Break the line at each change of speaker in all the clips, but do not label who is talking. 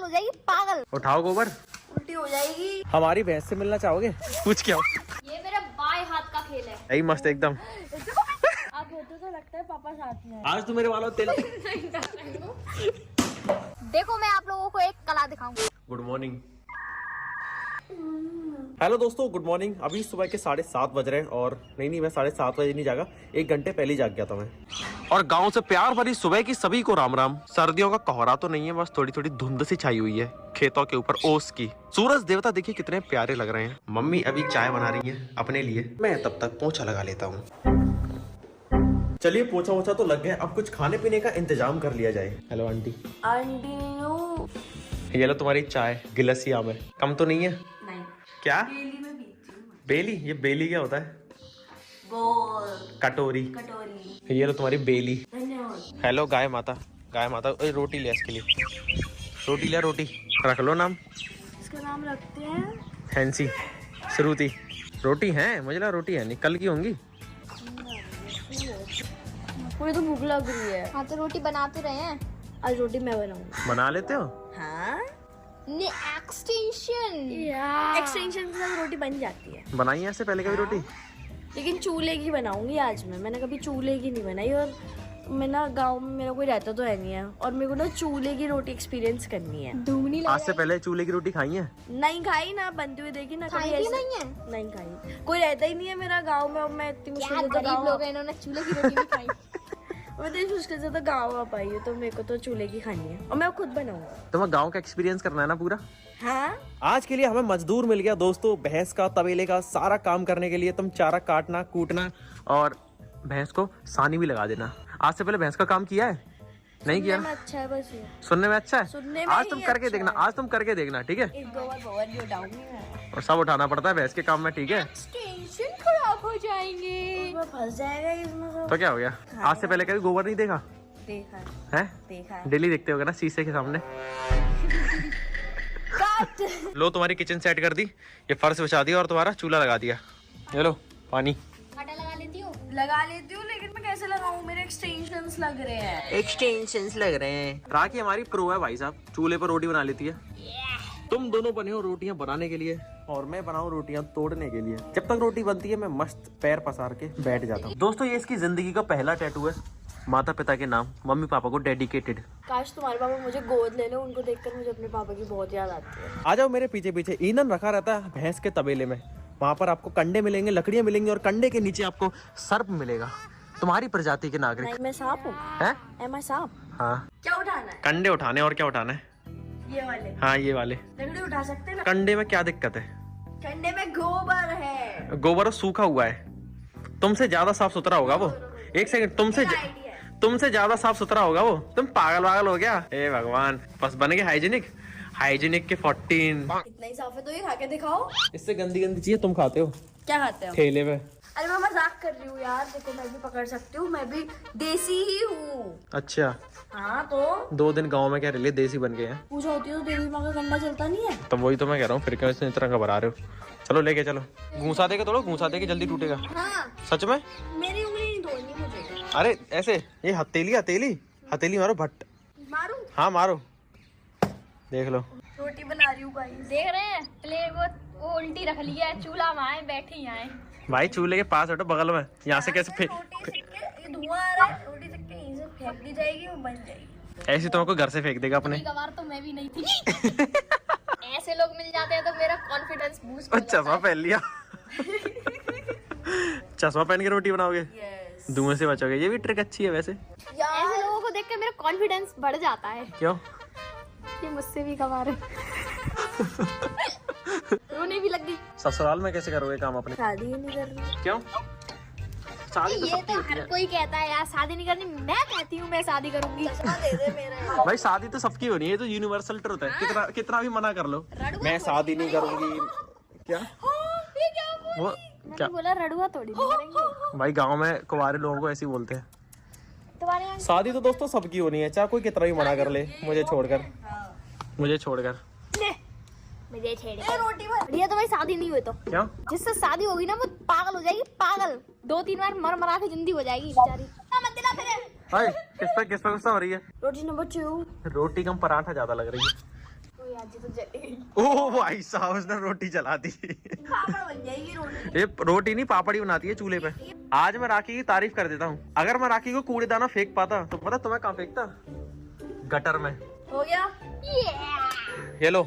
हो जाएगी पागल।
उठाओ गोबर,
उल्टी हो जाएगी।
हमारी भैंस से मिलना चाहोगे? पूछ के आओ।
ये मेरे बाएं हाथ का खेल है।
यही मस्त एकदम।
आप होते तो लगता है पापा साथ में।
आज तो मेरे वालों तेल।
देखो मैं आप लोगों को एक कला दिखाऊंगी।
Good morning. हेलो दोस्तों, गुड मॉर्निंग। अभी सुबह के 7:30 बज रहे हैं और नहीं मैं 7:30 बजे नहीं जागा, 1 घंटे पहले ही जाग गया था मैं। और गांव से प्यार भरी सुबह की सभी को राम राम। सर्दियों का कोहरा तो नहीं है, बस थोड़ी थोड़ी धुंध सी छाई हुई है खेतों के ऊपर ओस की। सूरज देवता देखिए कितने प्यारे लग रहे हैं। मम्मी अभी चाय बना रही है अपने लिए, मैं तब तक पोंछा लगा लेता हूँ। चलिए पोंछा वोछा तो लग गया, अब कुछ खाने पीने का इंतजाम कर लिया जाए। Hello aunty.
आंटी
ये लो तुम्हारी चाय, गिलासिया में कम तो नहीं है?
नहीं।
क्या
बेली में पीती हूँ।
बेली? ये बेली क्या होता है?
बोल।
कटोरी।
कटोरी।
ये लो तुम्हारी बेली।
धन्यवाद।
हेलो गाय माता। गाय माता रोटी ले, इसके लिए रोटी ले। रोटी रख लो नाम,
इसका नाम रखते हैं
फैंसी श्रुति। रोटी है, मुझे लगा रोटी है नहीं, कल की होंगी।
मुझे तो भूख लग रही है। हाँ तो रोटी बनाते रहे हैं। आज रोटी मैं बनाऊंगी।
बना लेते हो?
हाँ एक्सटेंशन के साथ रोटी बन जाती है।
बनाई है ऐसे पहले कभी रोटी?
लेकिन चूल्हे की बनाऊंगी आज मैंने कभी चूल्हे की नहीं बनाई। और मैं ना गांव में मेरा कोई रहता तो है नहीं है, और मेरे को ना चूल्हे की रोटी एक्सपीरियंस करनी है। धूनी
आज से पहले चूल्हे की रोटी खाई है?
नहीं खाई ना, बनती हुई देखी ना कभी। ऐसे नहीं है, नहीं खाई। कोई रहता ही नहीं है मेरा गांव में। मैं इतनी मुश्किल से गरीब लोग हैं, इन्होंने चूल्हे की रोटी नहीं खाई। मैं तो इस मुश्किल से तो गाँव आ पाई हूँ, तो मेरे को तो चूल्हे की खानी है और मैं खुद बनाऊंगा।
तुम्हें गाँव का एक्सपीरियंस करना है ना पूरा?
हाँ।
आज के लिए हमें मजदूर मिल गया दोस्तों, भैंस का तबेले का सारा काम करने के लिए। तुम चारा काटना कूटना और भैंस को सानी भी लगा देना। आज से पहले भैंस का काम किया है? नहीं किया?
अच्छा है बस ये।
सुनने में अच्छा है।
सुनने में
आज तुम करके
अच्छा
देखना, आज तुम करके देखना, ठीक है?
एक गोबर भी उठाऊंगी मैं।
और सब उठाना पड़ता है भैंस के काम में, ठीक है?
एक्सटेंशन खराब हो जाएंगे, फंस जाएगा इसमें सब।
तो क्या हो गया? आज से पहले कभी गोबर नहीं देखा
देखा
है?
देखा है।
डेली देखते होगे ना शीशे के सामने। लो तुम्हारी किचन सेट कर दी, ये फर्श बिछा दिया और तुम्हारा चूल्हा लगा दिया। ये लो पानी।
लगा लेती हूँ लेकिन मैं कैसे लगाऊं? मेरे एक्सटेंशंस लग रहे हैं।
एक्सटेंशंस लग रहे हैं। राखी हमारी प्रो है भाई साहब, चूल्हे पर रोटी बना लेती है। तुम दोनों बने हो रोटियां बनाने के लिए और मैं बनाऊं रोटियां तोड़ने के लिए। जब तक रोटी बनती है मैं मस्त पैर पसार के बैठ जाता हूँ। दोस्तों ये इसकी जिंदगी का पहला टैटू है, माता पिता के नाम, मम्मी पापा को डेडिकेटेड।
काश तुम्हारे पापा मुझे गोद ले लो, उनको देखकर मुझे अपने पापा की बहुत याद आती है।
आ जाओ मेरे पीछे पीछे। ईंधन रखा रहता है भैंस के तबेले में, वहाँ पर आपको कंडे मिलेंगे, लकड़ियाँ मिलेंगी और कंडे के नीचे आपको सर्प मिलेगा। तुम्हारी प्रजाति के नागरिक।
मैं सांप हूँ? Am I सांप?
हाँ।
क्या उठाना है?
कंडे उठाने, और क्या उठाना है?
ये वाले।
हाँ ये वाले।
लकड़ी उठा सकते हैं ना?
कंडे में क्या दिक्कत है?
कंडे में गोबर है।
गोबर सूखा हुआ है, तुमसे ज्यादा साफ सुथरा होगा वो। एक सेकंड, तुमसे ज्यादा साफ सुथरा होगा वो। तुम पागल हो गया? ए भगवान, बस बन गए हाइजीनिक के 14।
इतना ही साफ है तो ये खा के दिखाओ।
इससे गंदी चीजें तुम खाते हो
क्या खाते हो?
ठेले पे।
अरे मैं मजाक कर रही हूँ यार, देखो मैं भी पकड़ सकती हूँ, मैं भी देसी ही हूँ।
अच्छा
हाँ तो
2 दिन गांव में क्या रह लिए, देसी बन गए हैं।
पूजा होती है तो देवी माँ का कंडा चलता नहीं है?
तो वही तो मैं कह रहा हूँ, फिर क्यों इस तरह का बना रहे हो? चलो लेके चलो, घूसा देके तोड़ो, घूसा देके जल्दी टूटेगा।
हाँ।
सच में?
मेरी उंगली नहीं तोड़नी मुझे।
अरे ऐसे, ये हथेली मारो, भट्ट
मारूं?
हाँ मारो, देख लो।
रोटी बना रही हूँ भाई। देख रहे हैं प्लेट वो उल्टी रख लिया है, चूल्हा में आए बैठे ही आए।
भाई चूल्हे के पास बैठो बगल में, यहाँ से कैसे
धुआं आ रहा है, रोटी सेक के यहीं से फेंक दी जाएगी, वो बन जाएगी।
ऐसे तुमको घर से फेंक देगा अपने।
बार तो मैं भी नहीं थी। ऐसे लोग मिल जाते हैं तो मेरा कॉन्फिडेंस बूस्ट हो जाता है।
चश्मा पहन लिया। चश्मा पहन के रोटी बनाओगे? धुएं से बचोगे, ये भी ट्रिक अच्छी है वैसे।
ऐसे लोगों को देख के मेरा कॉन्फिडेंस बढ़ जाता है।
क्यों?
ये मुझसे भी कमा रहे। रोने भी लग गई।
ससुराल में कैसे करोगे काम अपने?
शादी ही नहीं करनी।
क्यों? शादी तो
ये तो हर कोई कहता है यार शादी नहीं करनी, मैं कहती हूँ मैं शादी करूंगी। दे दे मेरा।
भाई शादी तो सबकी होनी है, ये तो यूनिवर्सल ट्रुथ है। कितना भी मना कर लो, मैं शादी नहीं करूंगी। क्या वो क्या
बोला? रड़ुआ थोड़ी नहीं करेंगे
भाई, गांव में कुंवारे लोगों को ऐसे ही बोलते हैं।
तुम्हारे यहाँ
शादी तो दोस्तों सबकी होनी है, चाहे कोई कितना भी मना कर ले, मुझे छोड़कर।
मुझे छेड़ रोटी बढ़िया। तो भाई शादी नहीं हुई तो
क्या?
जिससे शादी होगी ना वो पागल हो जाएगी, पागल। 2-3 बार मर के जिंदी हो जाएगी बेचारी।
किस पे गुस्सा हो रही है?
रोटी नंबर 2।
रोटी कम पराठा ज्यादा लग रही है।
आज तो जलेगी।
ओ भाई साहब उसने रोटी जला दी।
पापड़ बन जाएगी रोटी।
ये रोटी नहीं पापड़ी बनाती है चूल्हे पे। आज मैं राखी की तारीफ कर देता हूँ। अगर मैं राखी को कूड़ेदाना फेंक पाता तो पता तुम्हें कहाँ फेंकता? गटर में।
हो गया।
ये लो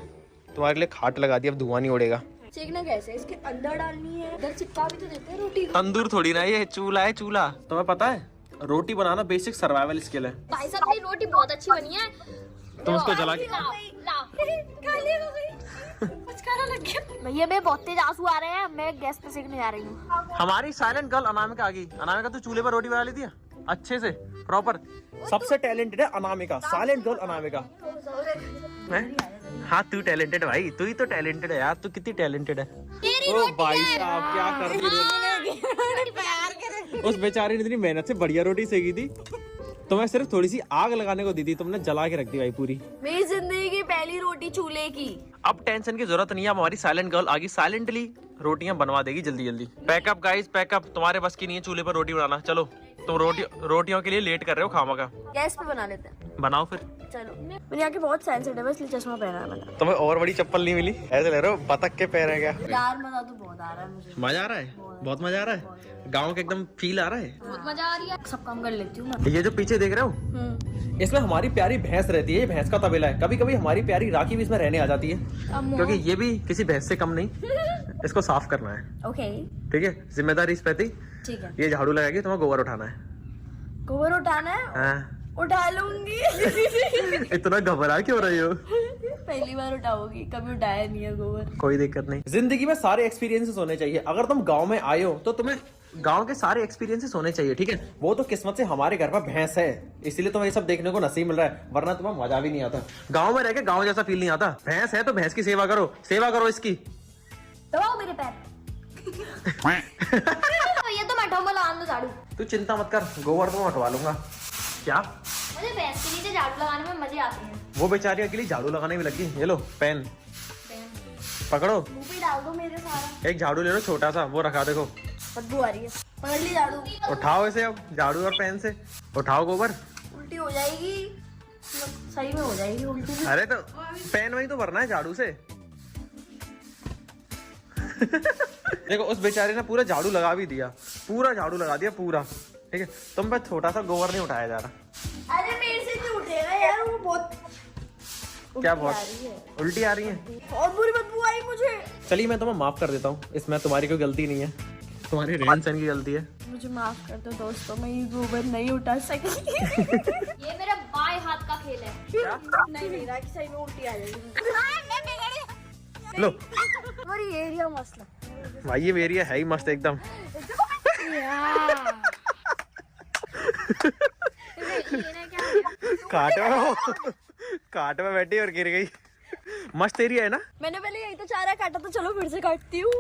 तुम्हारे लिए खाट लगा दी, अब धुआं नहीं उड़ेगा।
सेकना कैसे? इसके अंदर डालनी है, इधर चिपका भी तो देते हैं रोटी को।
तंदूर थोड़ी ना, ये चूल्हा है चूल्हा। तुम्हें पता है रोटी बनाना बेसिक सर्वाइवल स्किल है।
भाई साहब मेरी रोटी बहुत अच्छी बनी है।
तुम उसको जला के
खाली हो गई। कुछ खाना लग गया। भैया मैं बहुत तेज आंसू आ रहे हैं, मैं गैस पे सेकने जा रही हूँ।
हमारी साइलेंट गर्ल अनामिका आ गई। अनामिका तू चूल्हे पर रोटी बना लेती है अच्छे से प्रॉपर। सबसे टैलेंटेड है अनामिका, साइलेंट गर्ल अनामिका। हाँ तू टैलेंटेड भाई, तू ही तो टैलेंटेड है यार। तू कितनी टैलेंटेड है। ओ भाई साहब क्या कर रही है। उस बेचारी ने इतनी मेहनत से बढ़िया रोटी सेकी थी, तो मैं सिर्फ थोड़ी सी आग लगाने को दी थी, तुमने जला के रख दी भाई पूरी।
मेरी जिंदगी की पहली रोटी चूल्हे की।
अब टेंशन की जरूरत नहीं है, हमारी साइलेंट गर्ल आगे साइलेंटली रोटियां बनवा देगी जल्दी जल्दी। पैकअप गाइस पैकअप, तुम्हारे बस की नहीं है चूल्हे पर रोटी बनाना। चलो तुम रोटियों के लिए लेट कर रहे हो खामा का।
गैस पे बना लेते हैं।
बनाओ फिर।
चलो मेरी आंखें बहुत सेंसिटिव है इसलिए चश्मा पहना है मैंने।
तुम्हें और बड़ी चप्पल नहीं मिली? ऐसे ले रहे हो बतख के पैर है क्या?
यार मजा तो बहुत आ रहा है मुझे।
मजा आ रहा है, बहुत मजा आ रहा है। गाँव के एकदम फील आ रहा है।
बहुत मजा आ रही है। सब काम कर लेती हूँ मैं।
ये जो पीछे देख रहे हो इसमें हमारी प्यारी भैंस रहती है। ये भैंस का तबेला है। कभी कभी हमारी प्यारी राखी भी इसमें रहने आ जाती है, क्योंकि ये भी किसी भैंस से कम नहीं। इसको साफ करना है।
ओके
ठीक है, जिम्मेदारी इस पे थी।
ठीक है।
ये झाड़ू लगाएगी, तुम्हें गोबर उठाना है।
गोबर उठाना है?
हाँ।
उठा लूंगी।
इतना घबरा क्यों रही हो?
पहली बार उठाओगी, कभी उठाया नहीं है गोबर।
कोई दिक्कत नहीं, जिंदगी में सारे एक्सपीरियंसेस होने चाहिए। अगर तुम गांव में आए हो तो तुम्हें गांव के सारे एक्सपीरियंसेस होने चाहिए। ठीक है, वो तो किस्मत से हमारे घर पर भैंस है, इसीलिए तुम्हें ये सब देखने को नसीब मिल रहा है, वरना तुम्हें मजा भी नहीं आता। गांव में रह के गांव जैसा फील नहीं आता। भैंस है तो भैंस की सेवा करो, सेवा करो इसकी।
दबाओ मेरे पैर। ये तो मैं हटाऊंगा, लगा दो झाड़ू।
तू चिंता मत कर, गोबर तो मैं हटवा लूंगा। क्या?
मुझे भैंस के नीचे झाड़ू लगाने में मजे आते हैं।
वो बेचारी अकेली झाड़ू लगाने में लगी। ये लो पेन पकड़ो,
मुंह पे डाल दो मेरे सारा।
एक झाड़ू ले लो छोटा सा, वो रखा देखो।
बदबू आ रही है। पकड़ ली झाड़ू।
उठाओ इसे अब, झाड़ू और पेन से उठाओ गोबर।
उल्टी हो जाएगी, सही में हो जाएगी उल्टी भी।
अरे तो पेन वही तो भरना है झाड़ू से। देखो उस बेचारे ने पूरा झाड़ू लगा भी दिया, पूरा झाड़ू लगा दिया पूरा। ठीक है, तुम पे छोटा सा गोबर नहीं उठाया जा रहा।
अरे मेरे से नहीं उठेगा यार, वो बहुत
क्या
उल्टी
बहुत
आ रही है।
उल्टी आ रही है?
बहुत बुरी बदबू आई मुझे।
चलिए मैं तुम्हें माफ कर देता हूँ, इसमें तुम्हारी कोई गलती नहीं है, तुम्हारी रहन सहन की गलती है।
मुझे माफ कर दो दोस्तों, मैं ये गोबर नहीं उठा सकी। ये मेरा बाएं हाथ का खेल है। नहीं नहीं राखी सही में उल्टी आ जाएगी।
लो
हमारी एरिया मसला
भाई, ये एरिया है ही मस्त एकदम। काट में बैठी और गिर गई। मस्त एरिया है ना?
मैंने पहले यही तो चाह रहा काटा, तो चलो फिर से काटती हूँ।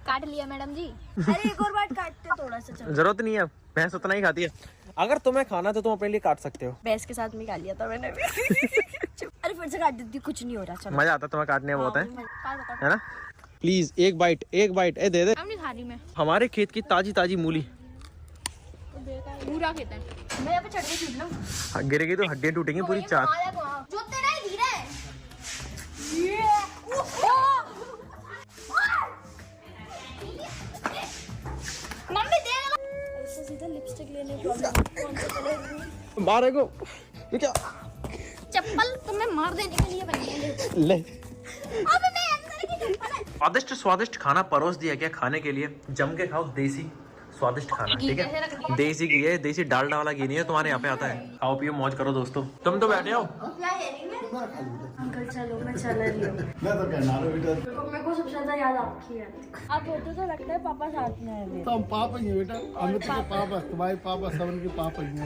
काट लिया मैडम जी। अरे एक और बार काटते थोड़ा सा। चलो
जरूरत नहीं है, भैंस उतना ही खाती है। अगर तुम्हें खाना तो तुम अपने लिए काट सकते हो।
भैंस के साथ में खा लिया था मैंने भी। अरे फिर से काट देती, कुछ नहीं हो रहा। चलो
मजा आता तुम्हें काटने में, बहुत है
काट
है ना? प्लीज एक बाइट ए दे दे।
अब नहीं खा रही मैं।
हमारे खेत की ताजी ताजी मूली।
पूरा खेत है। मैं यहाँ पे चढ़ के छूट लूं।
गिरेगी तो हड्डियां टूटेंगी पूरी चार।
जो तेरा ही धीरे। मम्मी दे ऐसे सीधा लिपस्टिक लेने प्रॉब्लम।
मारे को ये क्या?
चप्पल तुम्हें मार देने के लिए बनी है।
ले
अबे मैं अंदर की चप्पल है।
स्वादिष्ट स्वादिष्ट खाना परोस दिया गया खाने के लिए। जम के खाओ देसी स्वादिष्ट खाना। ठीक है, देसी घी है, देसी डालडा वाला घी नहीं है, तुम्हारे यहाँ पे आता है। खाओ पियो मौज करो दोस्तों। तुम तो बैठे हो।
अंकल चलो, मैं चल रही हूँ। मेरे को सबसे ज्यादा याद आपकी है। आप होते तो लगता है पापा साथ में है।
तो हम पापा ही हैं बेटा, हम तो पापा, तुम्हारे पापा सबन के पापा ही हैं,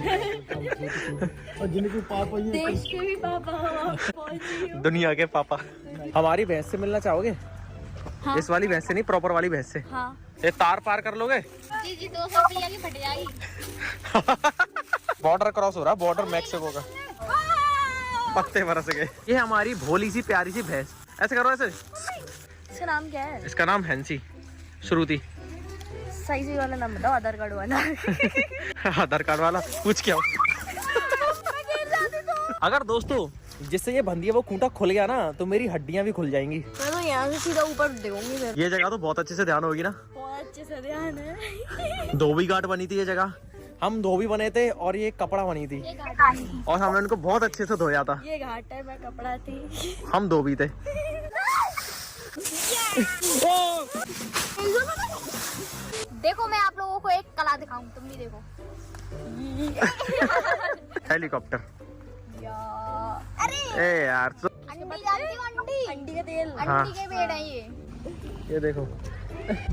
और जिनके पापा ही हैं,
देश के भी पापा,
दुनिया के पापा। हमारी भैंस से मिलना चाहोगे?
हाँ।
इस वाली भैंस से नहीं, प्रॉपर वाली भैंस से।
हाँ।
ये तार पार कर लोगे?
जी जी 200 रुपया की फट जाएगी।
बॉर्डर क्रॉस हो रहा, बॉर्डर मैक्सिको का। पत्ते बरस गए। ये हमारी भोली सी प्यारी सी भैंस। ऐसे करो ऐसे।
इसका नाम क्या है?
इसका नाम हैंसी, श्रुति।
सही वाला नाम बताओ, आधार कार्ड वाला।
आधार कार्ड वाला पूछ क्या? अगर दोस्तों जिससे ये बंदी है वो खूंटा खुल गया ना तो मेरी हड्डियां भी खुल जाएंगी।
मैं तो यहाँ से सीधा ऊपर देखूंगी फिर।
ये जगह तो बहुत अच्छे से ध्यान होगी ना,
बहुत अच्छे से ध्यान है।
धोबी घाट बनी थी ये जगह, हम धोबी बने थे और ये कपड़ा बनी थी और हमने उनको बहुत अच्छे से धोया था।
ये घाट है, मैं कपड़ा थी,
हम धोबी थे।
देखो मैं आप लोगों को एक कला दिखाऊं, तुम भी देखो।
हेलीकॉप्टर।
अरे
ए यार
अंडी जानती हो? अंडी,
अंडी का तेल।
हाँ।
अंडी के पेड़ है
ये देखो।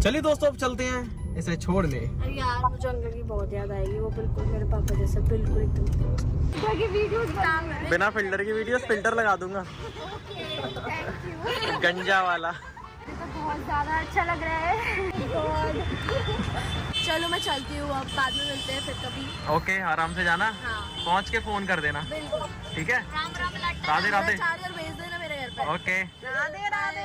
चलिए दोस्तों अब चलते हैं इसे छोड़ने।
अरे यार मुझे अंकल की बहुत याद आएगी, वो बिल्कुल मेरे पापा जैसे, बिल्कुल एकदम।
वीडियोस
बिना फिल्टर की वीडियोस फिल्टर लगा दूंगा, गंजा वाला।
बहुत ज्यादा अच्छा लग रहा है।
चलो मैं चलती हूँ, अब बाद में मिलते हैं फिर कभी।
ओके आराम से जाना,
हाँ
पहुंच के फोन कर देना,
बिल्कुल।
ठीक है?
राम राम लट्टा।
राधे राधे।
चार्जर भेज देना मेरे घर पे।
ओके
राधे राधे।